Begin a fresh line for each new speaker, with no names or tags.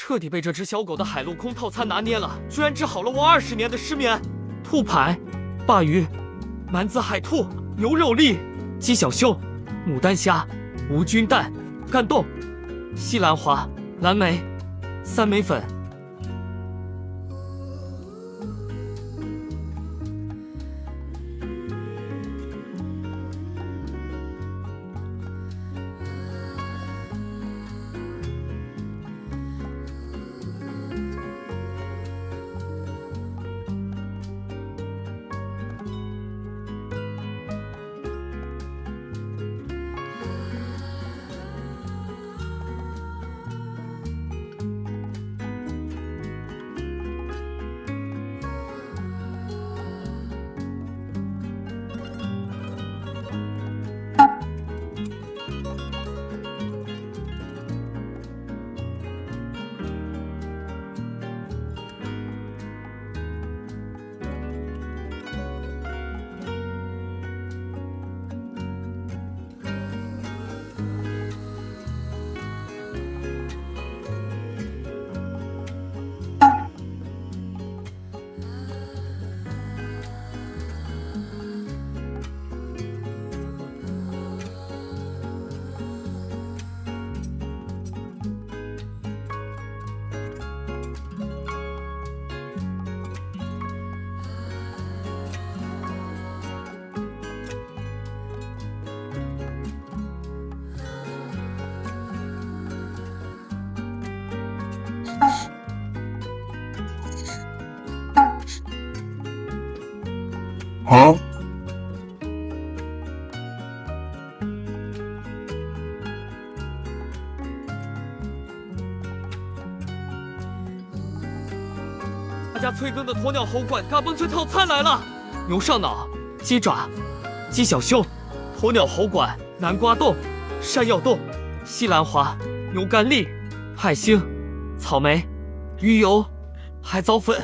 彻底被这只小狗的海陆空套餐拿捏了，居然治好了我20年的失眠。兔排、鲅鱼、蛮子海兔、牛肉粒、鸡小胸、牡丹虾、无菌蛋、干冻、西兰花、蓝莓、三枚粉。
啊！
大家催更的鸵鸟喉管嘎嘣脆套餐来了，牛上脑、鸡爪、鸡小胸、鸵鸟喉管、南瓜冻、山药冻、西兰花、牛肝粒、海星、草莓、鱼油、海藻粉。